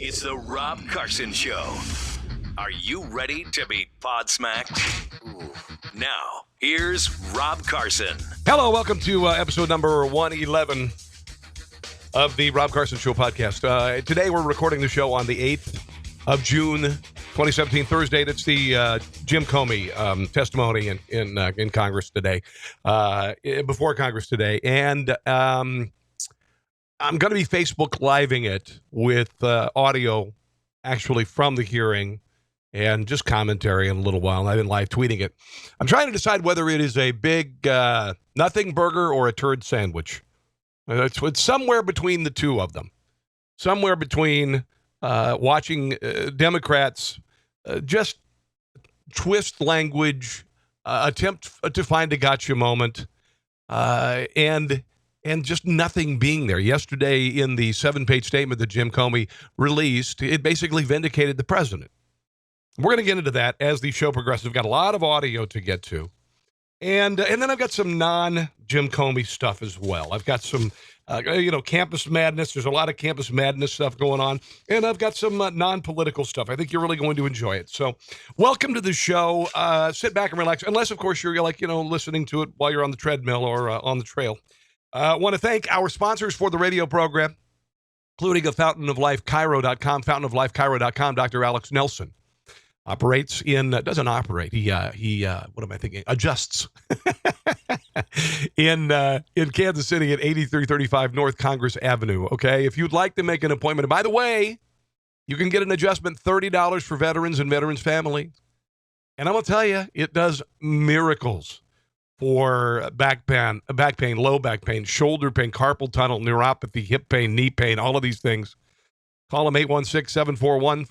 It's the Rob Carson Show. Are you ready to be podsmacked? Now, here's Rob Carson. Hello, welcome to episode number 111 of the Rob Carson Show podcast. Today we're recording the show on the 8th of June, 2017, Thursday. That's the Jim Comey testimony in Congress today, before Congress today. And I'm going to be Facebook Living it with audio actually from the hearing and just commentary in a little while. I've been live tweeting it. I'm trying to decide whether it is a big nothing burger or a turd sandwich. It's somewhere between the two of them. Somewhere between watching Democrats just twist language, attempt to find a gotcha moment, and just nothing being there. Yesterday, in the 7-page statement that Jim Comey released, it basically vindicated the president. We're going to get into that as the show progresses. We've got a lot of audio to get to. And then I've got some non-Jim Comey stuff as well. I've got some, campus madness. There's a lot of campus madness stuff going on. And I've got some non-political stuff. I think you're really going to enjoy it. So welcome to the show. Sit back and relax. Unless, of course, you're listening to it while you're on the treadmill or on the trail. I want to thank our sponsors for the radio program, including a fountainoflifecairo.com, fountainoflifecairo.com. Dr. Alex Nelson operates doesn't operate. He adjusts in Kansas City at 8335 North Congress Avenue. Okay. If you'd like to make an appointment, and by the way, you can get an adjustment, $30 for veterans and veterans' families. And I'm going to tell you, it does miracles for back pain, low back pain, shoulder pain, carpal tunnel, neuropathy, hip pain, knee pain, all of these things. Call them 816-741-4711,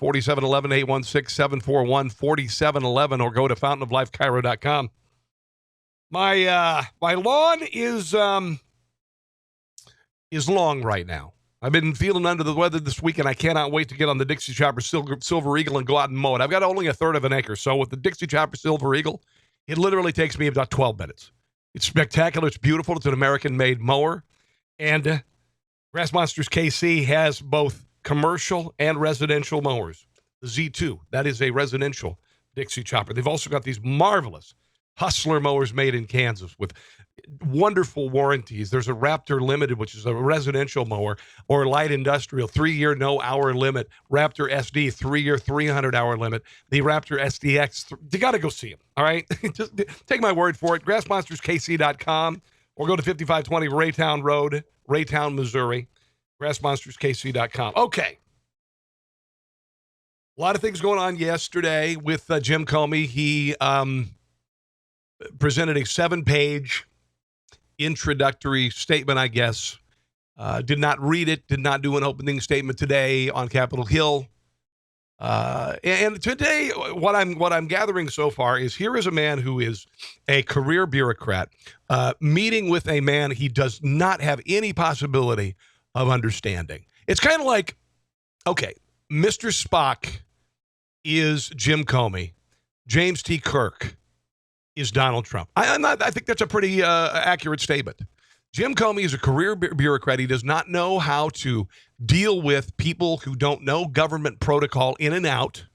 816-741-4711, or go to fountainoflifecairo.com. My lawn is long right now. I've been feeling under the weather this week, and I cannot wait to get on the Dixie Chopper Silver Eagle and go out and mow it. I've got only a third of an acre, so with the Dixie Chopper Silver Eagle, it literally takes me about 12 minutes. It's spectacular. It's beautiful. It's an American-made mower. And Grass Monsters KC has both commercial and residential mowers. The Z2, that is a residential Dixie Chopper. They've also got these marvelous Hustler mowers made in Kansas with wonderful warranties. There's a Raptor Limited, which is a residential mower, or light industrial, 3-year, no-hour limit. Raptor SD, 3-year, 300-hour limit. The Raptor SDX, you got to go see them, all right? Just take my word for it. GrassMonstersKC.com, or go to 5520 Raytown Road, Raytown, Missouri. GrassMonstersKC.com. Okay. A lot of things going on yesterday with Jim Comey. He presented a 7-page introductory statement, I guess. Did not read it, did not do an opening statement today on Capitol Hill. And today, what I'm gathering so far is here is a man who is a career bureaucrat meeting with a man he does not have any possibility of understanding. It's kind of like, okay, Mr. Spock is Jim Comey. James T. Kirk is Donald Trump. I think that's a pretty accurate statement. Jim Comey is a career bureaucrat. He does not know how to deal with people who don't know government protocol in and out.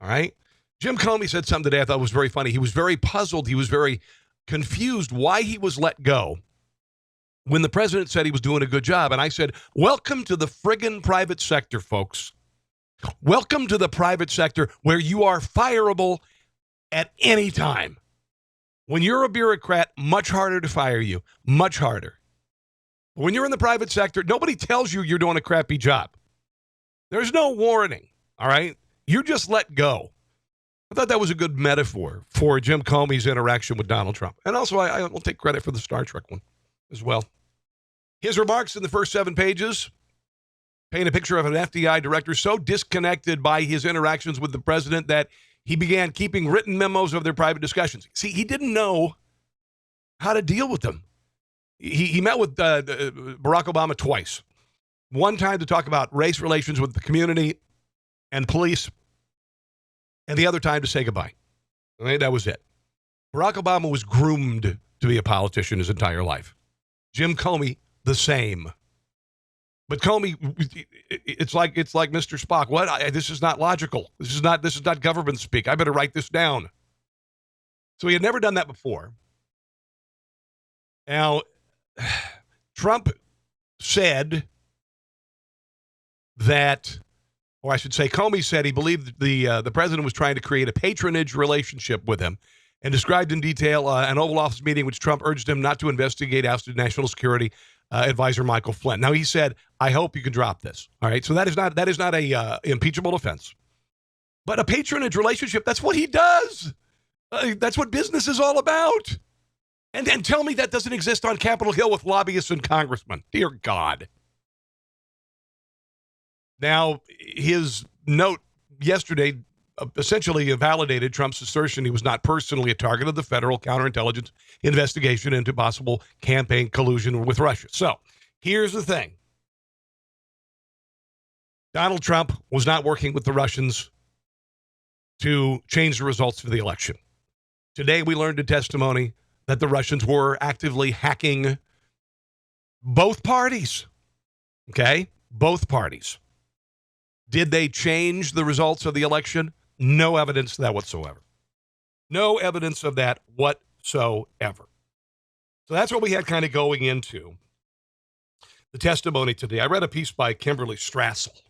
All right? Jim Comey said something today I thought was very funny. He was very puzzled. He was very confused why he was let go when the president said he was doing a good job. And I said, welcome to the friggin' private sector, folks. Welcome to the private sector where you are fireable at any time. When you're a bureaucrat, much harder to fire you. Much harder. When you're in the private sector, nobody tells you you're doing a crappy job. There's no warning, all right? You're just let go. I thought that was a good metaphor for Jim Comey's interaction with Donald Trump. And also, I will take credit for the Star Trek one as well. His remarks in the first 7 pages paint a picture of an FBI director so disconnected by his interactions with the president that he began keeping written memos of their private discussions. See, he didn't know how to deal with them. He met with Barack Obama twice. One time to talk about race relations with the community and police, and the other time to say goodbye. Okay, that was it. Barack Obama was groomed to be a politician his entire life. Jim Comey, the same. But Comey, it's like Mr. Spock. What? This is not logical. This is not government speak. I better write this down. So he had never done that before. Now, Trump said that, or I should say, Comey said he believed the president was trying to create a patronage relationship with him, and described in detail an Oval Office meeting which Trump urged him not to investigate ousted National Security Advisor Michael Flynn. Now, he said, "I hope you can drop this." All right, so that is not a impeachable offense, but a patronage relationship. That's what he does. That's what business is all about. And then tell me that doesn't exist on Capitol Hill with lobbyists and congressmen. Dear God. Now, his note yesterday essentially validated Trump's assertion he was not personally a target of the federal counterintelligence investigation into possible campaign collusion with Russia. So here's the thing. Donald Trump was not working with the Russians to change the results of the election. Today, we learned in testimony that the Russians were actively hacking both parties. Okay? Both parties. Did they change the results of the election? No evidence of that whatsoever. No evidence of that whatsoever. So that's what we had kind of going into the testimony today. I read a piece by Kimberly Strassel,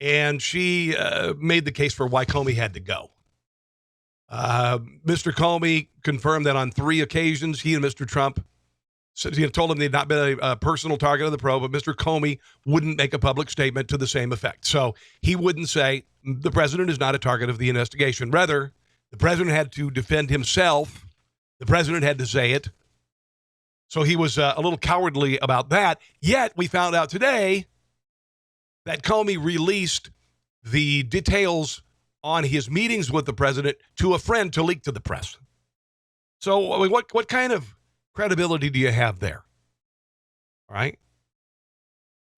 and she made the case for why Comey had to go. Mr. Comey confirmed that on 3 occasions, he and Mr. Trump told him they'd not been a personal target of the probe, but Mr. Comey wouldn't make a public statement to the same effect. So he wouldn't say the president is not a target of the investigation. Rather, the president had to defend himself. The president had to say it. So he was a little cowardly about that. Yet we found out today that Comey released the details on his meetings with the president to a friend to leak to the press. So what kind of credibility do you have there? All right.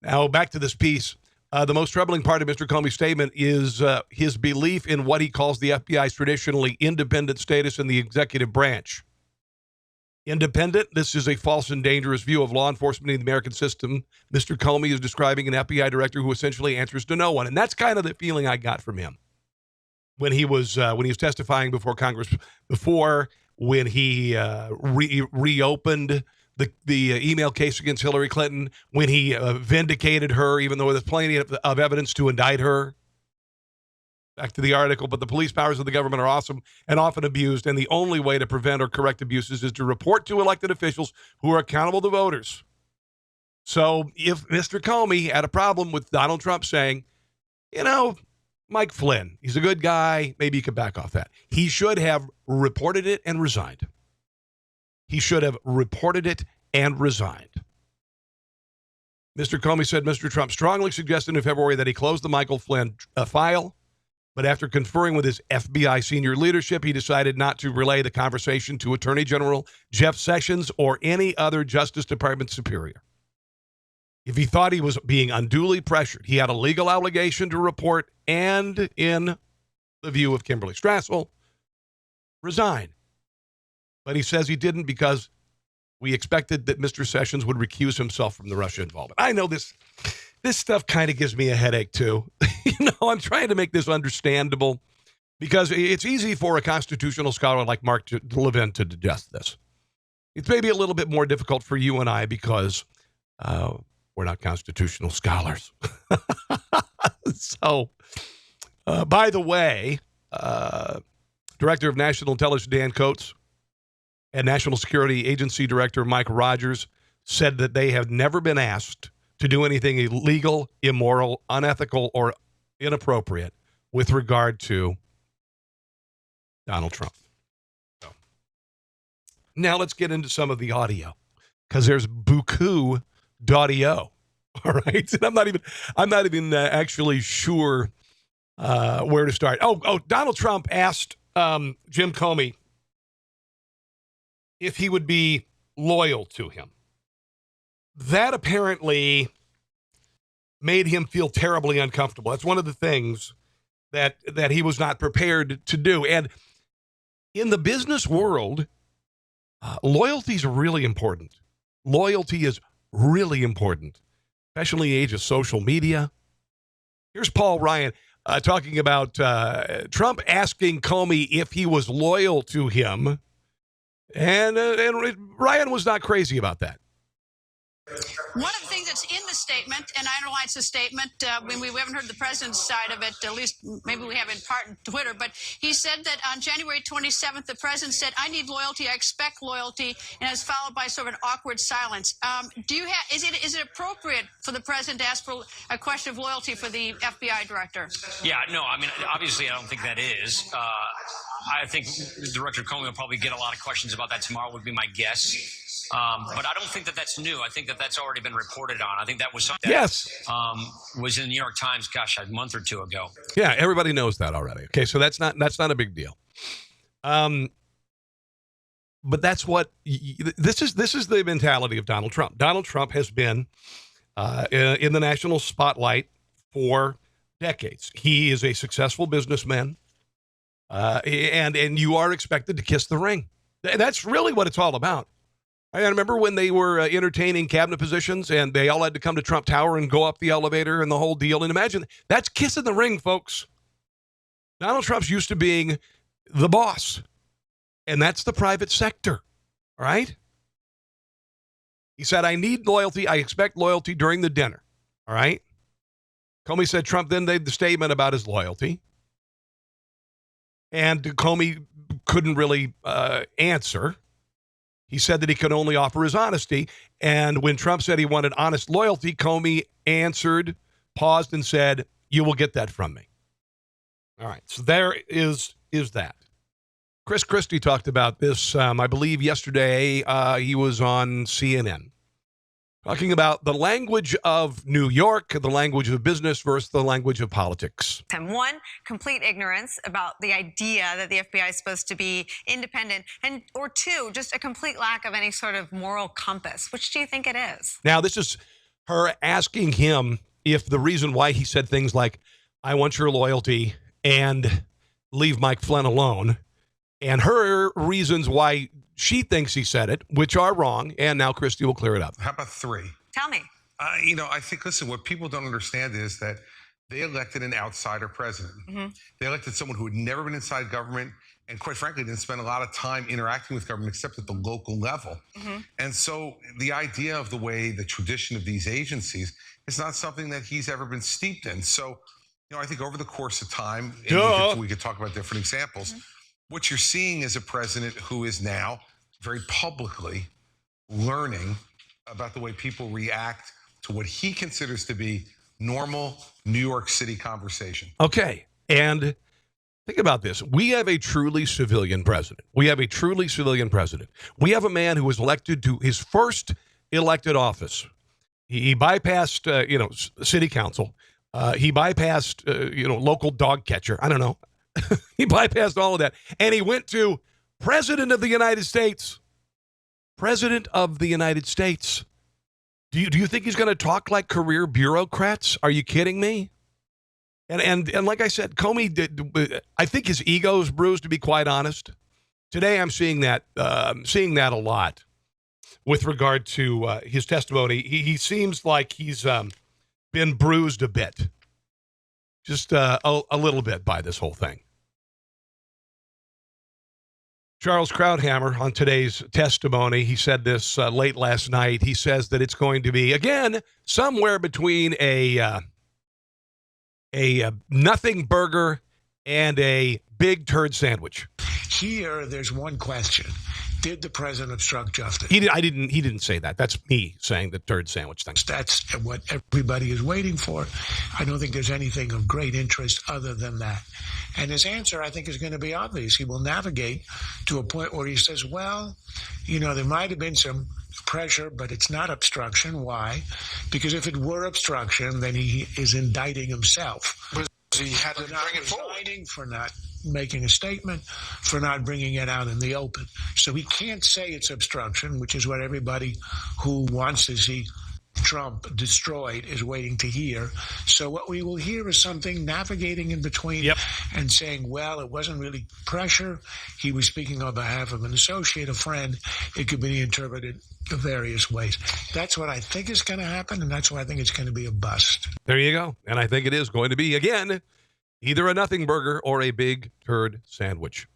Now, back to this piece. The most troubling part of Mr. Comey's statement is his belief in what he calls the FBI's traditionally independent status in the executive branch. Independent? This is a false and dangerous view of law enforcement in the American system. Mr. Comey is describing an FBI director who essentially answers to no one. And that's kind of the feeling I got from him when he was testifying before Congress, when he reopened the email case against Hillary Clinton, when he vindicated her, even though there's plenty of evidence to indict her. Back to the article, but the police powers of the government are awesome and often abused, and the only way to prevent or correct abuses is to report to elected officials who are accountable to voters. So if Mr. Comey had a problem with Donald Trump saying, Mike Flynn, he's a good guy, maybe you could back off that. He should have reported it and resigned. He should have reported it and resigned. Mr. Comey said Mr. Trump strongly suggested in February that he close the Michael Flynn file, but after conferring with his FBI senior leadership, he decided not to relay the conversation to Attorney General Jeff Sessions or any other Justice Department superior. If he thought he was being unduly pressured, he had a legal obligation to report and, in the view of Kimberly Strassel, resign. But he says he didn't because we expected that Mr. Sessions would recuse himself from the Russia involvement. I know this stuff kind of gives me a headache, too. I'm trying to make this understandable because it's easy for a constitutional scholar like Mark Levin to digest this. It's maybe a little bit more difficult for you and I because we're not constitutional scholars. So, by the way, Director of National Intelligence Dan Coates and National Security Agency Director Mike Rogers said that they have never been asked to do anything illegal, immoral, unethical, or inappropriate with regard to Donald Trump. So, now let's get into some of the audio because there's beaucoup d'audio. All right, and I'm not even actually sure where to start. Oh, Donald Trump asked Jim Comey if he would be loyal to him. That apparently made him feel terribly uncomfortable. That's one of the things that he was not prepared to do. And in the business world, loyalty is really important. Loyalty is really important. especially in the age of social media. Here's Paul Ryan talking about Trump asking Comey if he was loyal to him. And Ryan was not crazy about that. One of the things that's in the statement, and I don't know why it's a statement, when we haven't heard the president's side of it, at least maybe we have in part in Twitter, but he said that on January 27th, the president said, I need loyalty, I expect loyalty, and it's followed by sort of an awkward silence. Is it appropriate for the president to ask for a question of loyalty for the FBI director? Yeah, no, I mean, obviously I don't think that is. I think Director Comey will probably get a lot of questions about that tomorrow, would be my guess. But I don't think that that's new. I think that that's already been reported on. I think that was something that was in the New York Times, a month or two ago. Yeah, everybody knows that already. Okay, so that's not a big deal. But that's what this is the mentality of Donald Trump. Donald Trump has been in the national spotlight for decades. He is a successful businessman, and you are expected to kiss the ring. That's really what it's all about. I remember when they were entertaining cabinet positions and they all had to come to Trump Tower and go up the elevator and the whole deal. And imagine, that's kissing the ring, folks. Donald Trump's used to being the boss, and that's the private sector, all right? He said, I need loyalty. I expect loyalty during the dinner, all right? Comey said Trump then made the statement about his loyalty. And Comey couldn't really answer. He said that he could only offer his honesty. And when Trump said he wanted honest loyalty, Comey answered, paused, and said, you will get that from me. All right. So there is that. Chris Christie talked about this, I believe, yesterday. He was on CNN talking about the language of New York, the language of business versus the language of politics. One, complete ignorance about the idea that the FBI is supposed to be independent, or two, just a complete lack of any sort of moral compass. Which do you think it is? Now, this is her asking him if the reason why he said things like, I want your loyalty and leave Mike Flynn alone, and her reasons why she thinks he said it, which are wrong, and now Christie will clear it up. How about three? Tell me. I think, listen, what people don't understand is that they elected an outsider president. Mm-hmm. They elected someone who had never been inside government and, quite frankly, didn't spend a lot of time interacting with government except at the local level. Mm-hmm. And so the idea of the tradition of these agencies is not something that he's ever been steeped in. So, I think over the course of time, and we could talk about different examples. Mm-hmm. What you're seeing is a president who is now very publicly learning about the way people react to what he considers to be normal New York City conversation. Okay. And think about this. We have a truly civilian president. We have a man who was elected to his first elected office. He bypassed, city council. He bypassed, local dog catcher. I don't know. He bypassed all of that. And he went to President of the United States. President of the United States. Do you think he's going to talk like career bureaucrats? Are you kidding me? And like I said, Comey I think his ego is bruised, to be quite honest. Today I'm seeing that a lot with regard to his testimony. He seems like he's been bruised a bit. Just a little bit by this whole thing. Charles Krauthammer on today's testimony, he said this late last night. He says that it's going to be, again, somewhere between a nothing burger and a big turd sandwich. Here, there's one question. Did the president obstruct justice? He didn't say that. That's me saying the turd sandwich thing. That's what everybody is waiting for. I don't think there's anything of great interest other than that. And his answer, I think, is going to be obvious. He will navigate to a point where he says, well, there might have been some pressure, but it's not obstruction. Why? Because if it were obstruction, then he is indicting himself. He had to bring it forward. For not making a statement, for not bringing it out in the open. So he can't say it's obstruction, which is what everybody who wants to see Trump destroyed is waiting to hear. So what we will hear is something navigating in between and saying, well, it wasn't really pressure. He was speaking on behalf of an associate, a friend. It could be interpreted various ways. That's what I think is going to happen, and that's why I think it's going to be a bust. There you go. And I think it is going to be, again, either a nothing burger or a big turd sandwich.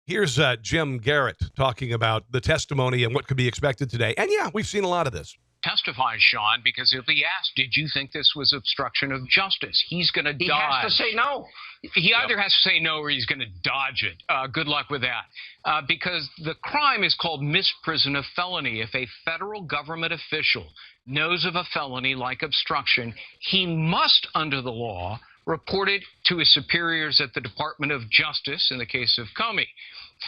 Here's Jim Garrett talking about the testimony and what could be expected today. And yeah, we've seen a lot of this. Testify, Sean, because he'll be asked, did you think this was obstruction of justice? He's going to dodge. He has to say no. He either has to say no or he's going to dodge it. Good luck with that. Because the crime is called misprision of felony. If a federal government official knows of a felony like obstruction, he must, under the law, report it to his superiors at the Department of Justice in the case of Comey.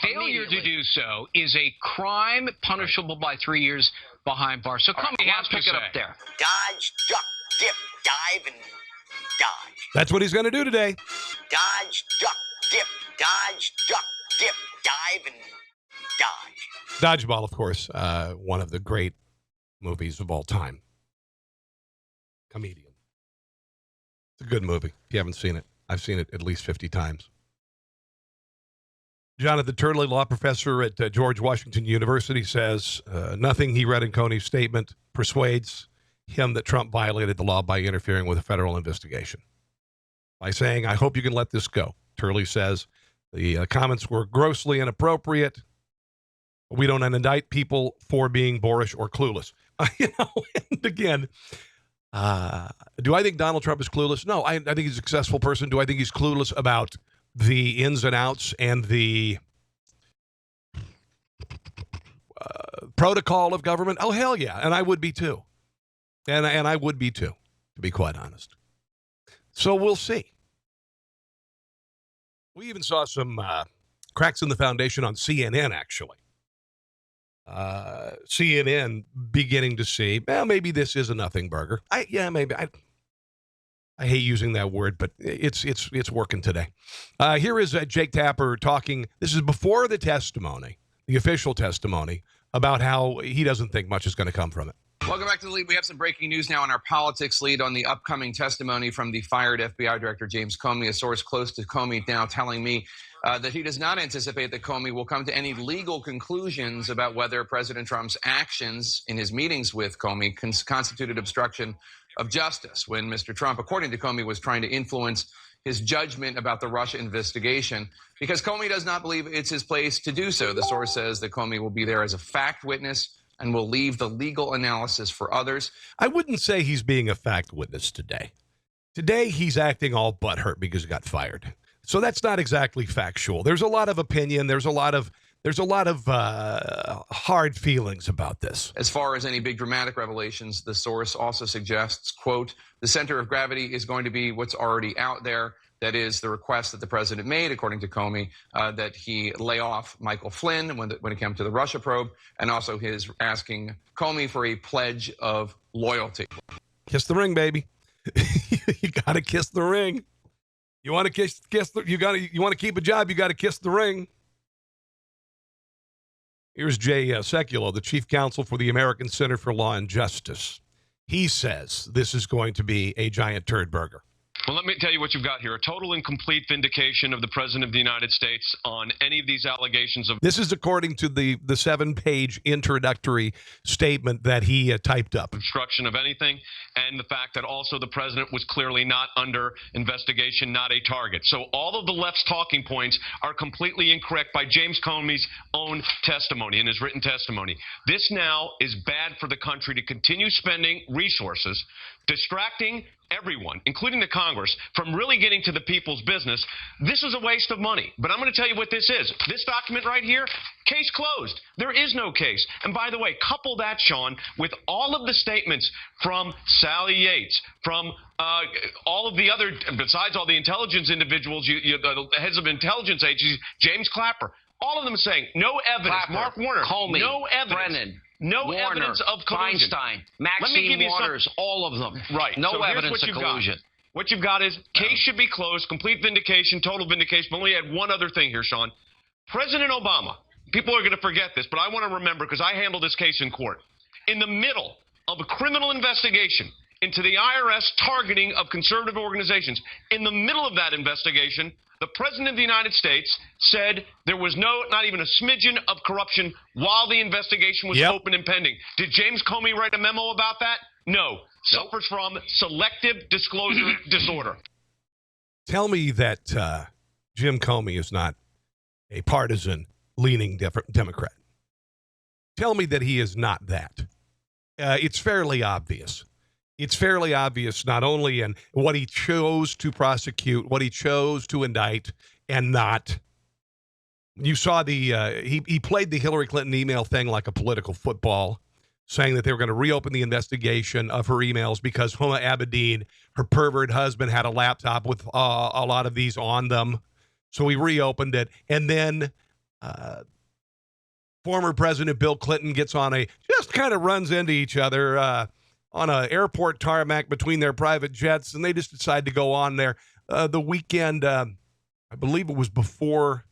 Failure to do so is a crime punishable by 3 years behind bars. So Comey has to pick it up there. Dodge, duck, dip, dive, and dodge. That's what he's going to do today. Dodge, duck, dip, dodge, duck, dip, dive, and dodge. Dodgeball, of course, one of the great movies of all time. Comedian. It's a good movie. If you haven't seen it, I've seen it at least 50 times. Jonathan Turley, law professor at George Washington University, says nothing he read in Comey's statement persuades him that Trump violated the law by interfering with a federal investigation. By saying, I hope you can let this go. Turley says the comments were grossly inappropriate. We don't indict people for being boorish or clueless. And again, do I think Donald Trump is clueless? No, I think he's a successful person. Do I think he's clueless about the ins and outs and the protocol of government? Oh, hell yeah. And I would be too. And I would be too, to be quite honest. So we'll see. We even saw some cracks in the foundation on CNN, actually. CNN beginning to see, well, maybe this is a nothing burger. Maybe. I hate using that word, but it's working today. Here is Jake Tapper talking. This is before the testimony, the official testimony, about how he doesn't think much is going to come from it. Welcome back to the lead. We have some breaking news now on our politics lead on the upcoming testimony from the fired FBI Director James Comey. A source close to Comey now telling me that he does not anticipate that Comey will come to any legal conclusions about whether President Trump's actions in his meetings with Comey constituted obstruction of justice when Mr. Trump, according to Comey, was trying to influence his judgment about the Russia investigation because Comey does not believe it's his place to do so. The source says that Comey will be there as a fact witness and will leave the legal analysis for others. I wouldn't say he's being a fact witness today. Today, he's acting all butthurt because he got fired. So that's not exactly factual. There's a lot of opinion. There's a lot of hard feelings about this. As far as any big dramatic revelations, the source also suggests, quote, the center of gravity is going to be what's already out there. That is the request that the president made, according to Comey, that he lay off Michael Flynn when it came to the Russia probe, and also his asking Comey for a pledge of loyalty. Kiss the ring, baby. You got to kiss the ring. You want to you want to keep a job, you got to kiss the ring. Here's Jay Sekulow, the chief counsel for the American Center for Law and Justice. He says this is going to be a giant turd burger. Well, let me tell you what you've got here. A total and complete vindication of the President of the United States on any of these allegations of... This is according to the 7-page introductory statement that he typed up. Obstruction of anything, and the fact that also the President was clearly not under investigation, not a target. So all of the left's talking points are completely incorrect by James Comey's own testimony, in his written testimony. This now is bad for the country to continue spending resources, distracting everyone, including the Congress, from really getting to the people's business. This is a waste of money. But I'm going to tell you what this is. This document right here, case closed. There is no case. And by the way, couple that, Sean, with all of the statements from Sally Yates, from all of the other, besides all the intelligence individuals, the heads of intelligence agencies, James Clapper, all of them saying no evidence. Clapper, Mark Warner, Comey, no evidence. Brennan, No Warner, evidence of collusion. Feinstein, Maxine Waters, all of them. Right. No So here's evidence what of you've got. collusion. What you've got is case should be closed, complete vindication, total vindication. But let me add one other thing here, Sean. President Obama, people are going to forget this, but I want to remember because I handled this case in court. In the middle of a criminal investigation into the IRS targeting of conservative organizations. In the middle of that investigation, the President of the United States said there was not even a smidgen of corruption while the investigation was open and pending. Did James Comey write a memo about that? No. Suffers from selective disclosure disorder. Tell me that Jim Comey is not a partisan-leaning Democrat. Tell me that he is not that. It's fairly obvious. It's fairly obvious not only in what he chose to prosecute, what he chose to indict, and not. You saw he played the Hillary Clinton email thing like a political football, saying that they were going to reopen the investigation of her emails because Huma Abedin, her pervert husband, had a laptop with a lot of these on them. So he reopened it. And then former President Bill Clinton gets on just kind of runs into each other on an airport tarmac between their private jets, and they just decide to go on there. The weekend, I believe it was before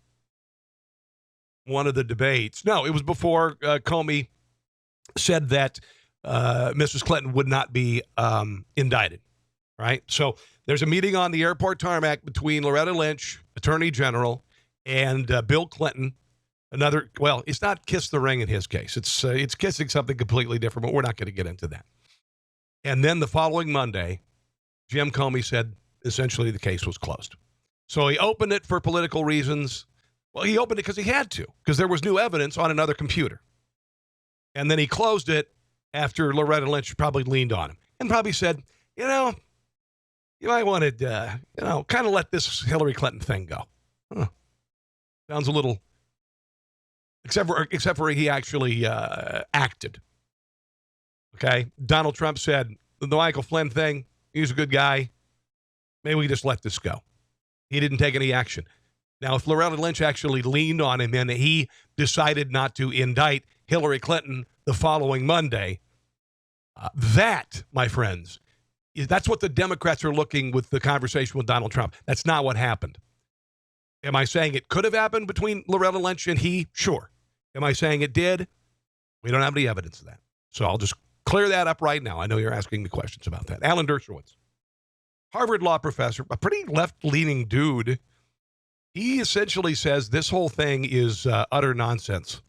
one of the debates. No, it was before Comey said that Mrs. Clinton would not be indicted, right? So there's a meeting on the airport tarmac between Loretta Lynch, Attorney General, and Bill Clinton. It's not kiss the ring in his case. It's kissing something completely different, but we're not going to get into that. And then the following Monday, Jim Comey said essentially the case was closed. So he opened it for political reasons. Well, he opened it because he had to, because there was new evidence on another computer. And then he closed it after Loretta Lynch probably leaned on him and probably said, you might want to, kind of let this Hillary Clinton thing go. Sounds a little, except for he actually acted. Okay. Donald Trump said the Michael Flynn thing, he's a good guy. Maybe we just let this go. He didn't take any action. Now, if Loretta Lynch actually leaned on him and he decided not to indict Hillary Clinton the following Monday, that, my friends, that's what the Democrats are looking with the conversation with Donald Trump. That's not what happened. Am I saying it could have happened between Loretta Lynch and he? Sure. Am I saying it did? We don't have any evidence of that. So I'll just clear that up right now. I know you're asking me questions about that. Alan Dershowitz, Harvard law professor, a pretty left-leaning dude. He essentially says this whole thing is utter nonsense.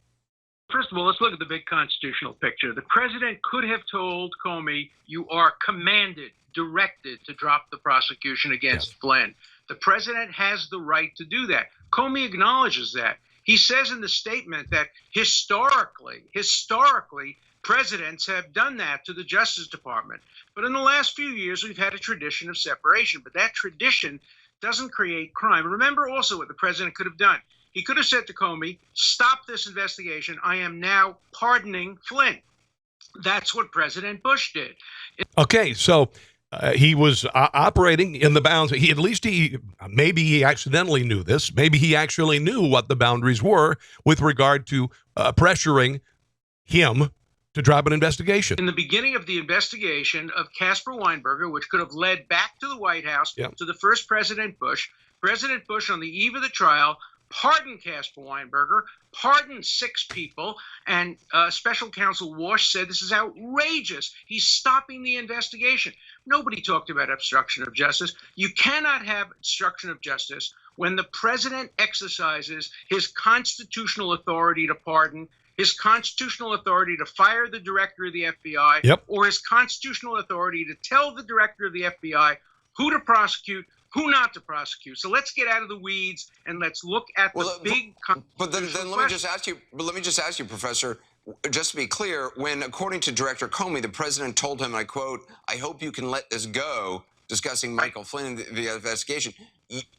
First of all, let's look at the big constitutional picture. The president could have told Comey, you are commanded, directed to drop the prosecution against Flynn. The president has the right to do that. Comey acknowledges that. He says in the statement that historically, presidents have done that to the Justice Department. But in the last few years, we've had a tradition of separation. But that tradition doesn't create crime. Remember also what the president could have done. He could have said to Comey, stop this investigation. I am now pardoning Flynn. That's what President Bush did. Okay, so he was operating in the bounds. Maybe he accidentally knew this. Maybe he actually knew what the boundaries were with regard to pressuring him to drop an investigation. In the beginning of the investigation of Casper Weinberger, which could have led back to the White House, to the first President Bush on the eve of the trial pardoned Casper Weinberger, pardoned 6 people, and Special Counsel Walsh said this is outrageous. He's stopping the investigation. Nobody talked about obstruction of justice. You cannot have obstruction of justice when the president exercises his constitutional authority to pardon, his constitutional authority to fire the director of the FBI, or his constitutional authority to tell the director of the FBI who to prosecute, who not to prosecute. So let's get out of the weeds and let's look at the big. But then let me just ask you. But let me just ask you, Professor. Just to be clear, when according to Director Comey, the president told him, and I quote, "I hope you can let this go," discussing Michael Flynn and the investigation.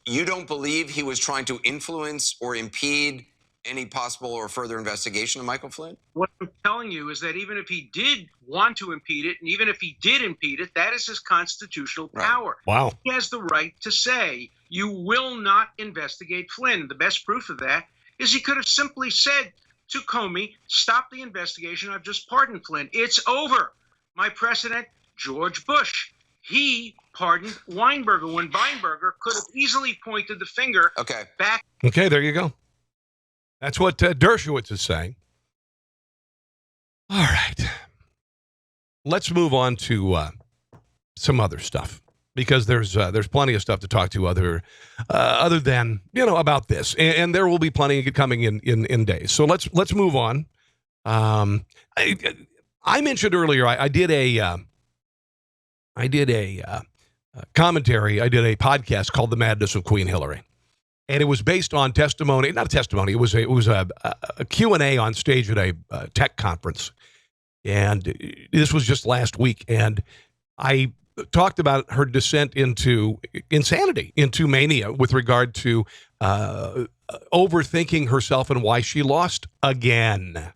You don't believe he was trying to influence or impede any possible or further investigation of Michael Flynn? What I'm telling you is that even if he did want to impede it, and even if he did impede it, that is his constitutional power. Wow. He has the right to say, you will not investigate Flynn. The best proof of that is he could have simply said to Comey, stop the investigation. I've just pardoned Flynn. It's over. My precedent, George Bush. He pardoned Weinberger when Weinberger could have easily pointed the finger back. Okay, there you go. That's what Dershowitz is saying. All right. Let's move on to some other stuff, because there's plenty of stuff to talk to other than, about this, and there will be plenty coming in days. So let's move on. I mentioned earlier I did a commentary. I did a podcast called The Madness of Queen Hillary, and it was based on testimony, not a testimony. It was a Q&A on stage at a tech conference, and this was just last week, and I talked about her descent into insanity, into mania, with regard to overthinking herself and why she lost again.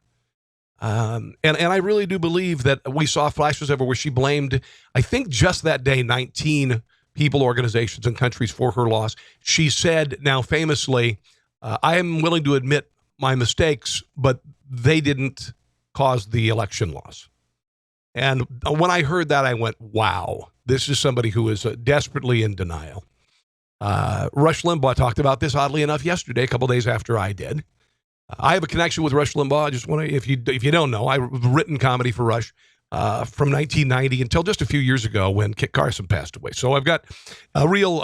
And I really do believe that we saw flashes of her where she blamed, I think just that day, 19 people, organizations, and countries for her loss. She said, now famously, I am willing to admit my mistakes, but they didn't cause the election loss. And when I heard that, I went, wow, this is somebody who is desperately in denial. Rush Limbaugh talked about this, oddly enough, yesterday, a couple days after I did. I have a connection with Rush Limbaugh. I just want to, if you don't know, I've written comedy for Rush from 1990 until just a few years ago when Kit Carson passed away. So I've got a real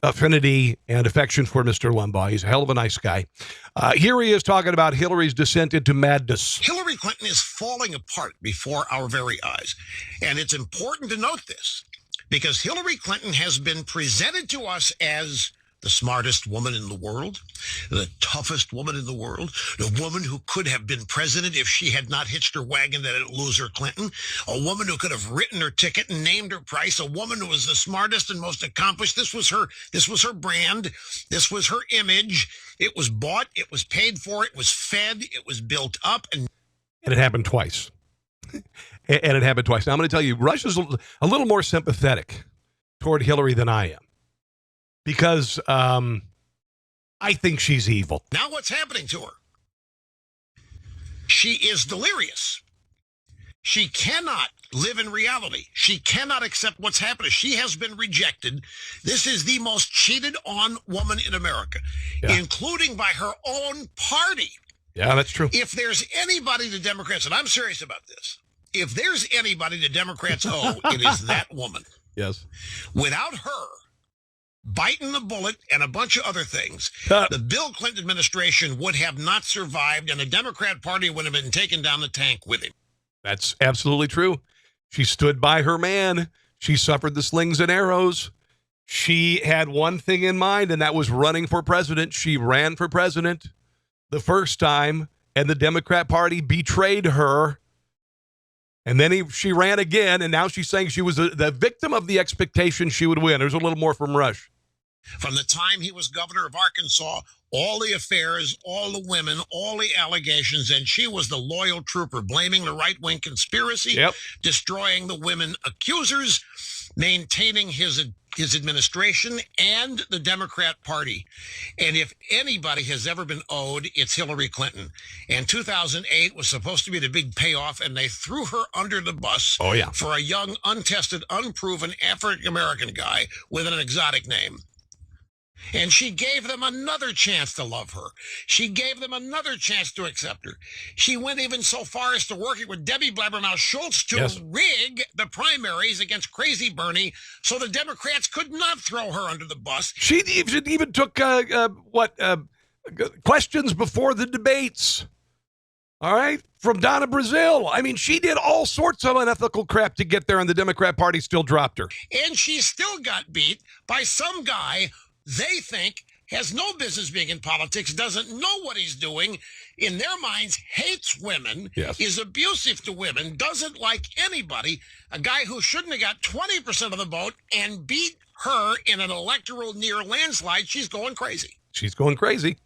affinity and affection for Mr. Limbaugh. He's a hell of a nice guy. Here he is talking about Hillary's descent into madness. Hillary Clinton is falling apart before our very eyes. And it's important to note this, because Hillary Clinton has been presented to us as the smartest woman in the world, the toughest woman in the world, the woman who could have been president if she had not hitched her wagon that it loser Clinton, a woman who could have written her ticket and named her price, a woman who was the smartest and most accomplished. This was her brand. This was her image. It was bought. It was paid for. It was fed. It was built up. And it happened twice. And it happened twice. Now, I'm going to tell you, Russia's a little more sympathetic toward Hillary than I am, because I think she's evil. Now what's happening to her? She is delirious. She cannot live in reality. She cannot accept what's happening. She has been rejected. This is the most cheated on woman in America, including by her own party. Yeah, that's true. If there's anybody the Democrats, and I'm serious about this, if there's anybody the Democrats owe, it is that woman. Yes. Without her biting the bullet and a bunch of other things, the Bill Clinton administration would have not survived, and the Democrat Party would have been taken down the tank with him. That's absolutely true. She stood by her man. She suffered the slings and arrows. She had one thing in mind, and that was running for president. She ran for president the first time, and the Democrat Party betrayed her. And then she ran again, and now she's saying she was the victim of the expectation she would win. There's a little more from Rush. From the time he was governor of Arkansas, all the affairs, all the women, all the allegations, and she was the loyal trooper, blaming the right-wing conspiracy, destroying the women accusers, maintaining his administration and the Democrat Party. And if anybody has ever been owed, it's Hillary Clinton. And 2008 was supposed to be the big payoff, and they threw her under the bus for a young, untested, unproven African-American guy with an exotic name. And she gave them another chance to love her. She gave them another chance to accept her. She went even so far as to working with Debbie Blabbermouth Schultz to rig the primaries against Crazy Bernie so the Democrats could not throw her under the bus. She even took questions before the debates. All right, from Donna Brazile. I mean, she did all sorts of unethical crap to get there, and the Democrat Party still dropped her. And she still got beat by some guy they think has no business being in politics, doesn't know what he's doing, in their minds hates women, is abusive to women, doesn't like anybody, a guy who shouldn't have got 20% of the vote and beat her in an electoral near landslide. She's going crazy. She's going crazy.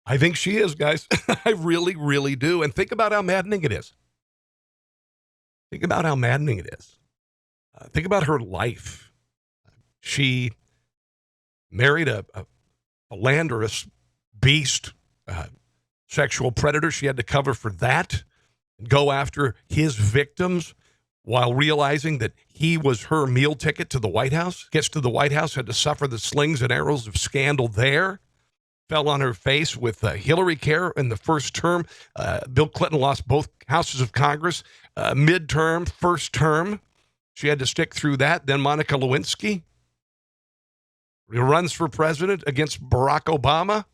I think she is, guys. I really, really do. And think about how maddening it is. Think about how maddening it is. Think about her life. She married a philanderous beast, sexual predator. She had to cover for that and go after his victims while realizing that he was her meal ticket to the White House. Gets to the White House, had to suffer the slings and arrows of scandal there. Fell on her face with Hillary Care in the first term. Bill Clinton lost both houses of Congress, midterm, first term. She had to stick through that. Then Monica Lewinsky runs for president against Barack Obama.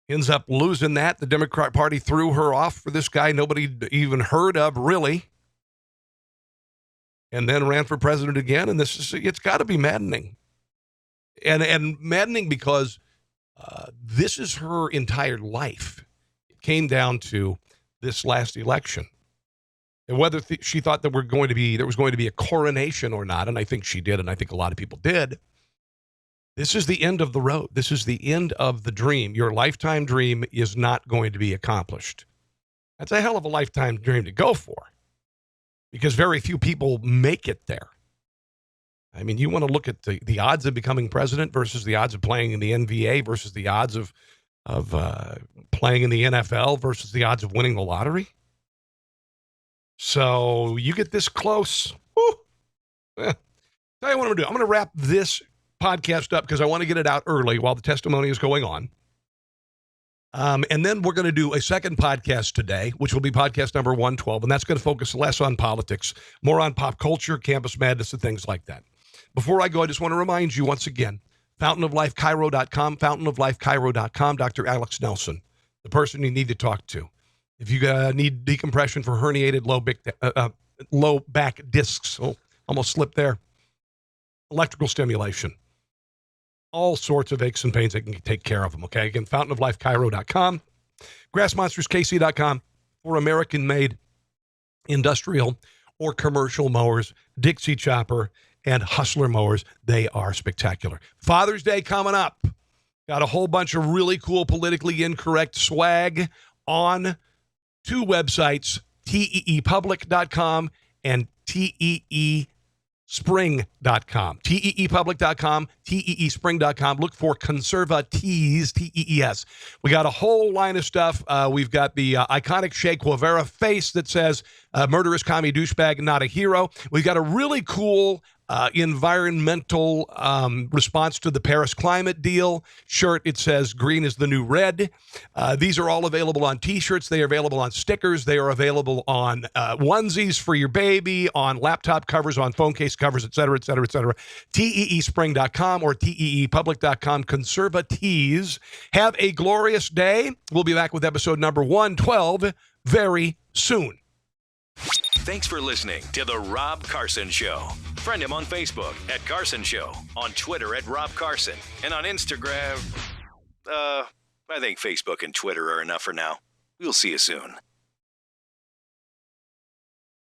Ends up losing that. The Democrat Party threw her off for this guy nobody even heard of, really. And then ran for president again. And it's got to be maddening. And maddening because this is her entire life. It came down to this last election. And whether she thought that there was going to be a coronation or not, and I think she did, and I think a lot of people did, this is the end of the road. This is the end of the dream. Your lifetime dream is not going to be accomplished. That's a hell of a lifetime dream to go for, because very few people make it there. I mean, you want to look at the odds of becoming president versus the odds of playing in the NBA versus the odds of playing in the NFL versus the odds of winning the lottery. So you get this close. Tell you what I'm going to do. I'm going to wrap this podcast up because I want to get it out early while the testimony is going on. And then we're going to do a second podcast today, which will be podcast number 112. And that's going to focus less on politics, more on pop culture, campus madness, and things like that. Before I go, I just want to remind you once again, fountainoflifecairo.com, fountainoflifecairo.com, Dr. Alex Nelson, the person you need to talk to. If you need decompression for herniated low back discs, almost slipped there, electrical stimulation, all sorts of aches and pains, they can take care of them, okay? Again, fountainoflifecairo.com, grassmonsterskc.com for American-made industrial or commercial mowers, Dixie Chopper, and Hustler mowers. They are spectacular. Father's Day coming up. Got a whole bunch of really cool politically incorrect swag on two websites, teepublic.com and teespring.com. teepublic.com, teespring.com. Look for Conserva Tees, T-E-E-S. We got a whole line of stuff. We've got the iconic Che Guevara face that says, murderous commie douchebag, not a hero. We've got a really cool environmental response to the Paris climate deal shirt. It says green is the new red. These are all available on t-shirts. They are available on stickers. They are available on onesies for your baby, on laptop covers, on phone case covers, et cetera, et cetera, et cetera. teespring.com or teepublic.com. Conserva Tees. Have a glorious day. We'll be back with episode number 112 very soon. Thanks for listening to The Rob Carson Show. Friend him on Facebook at Carson Show, on Twitter at Rob Carson, and on Instagram, I think Facebook and Twitter are enough for now. We'll see you soon.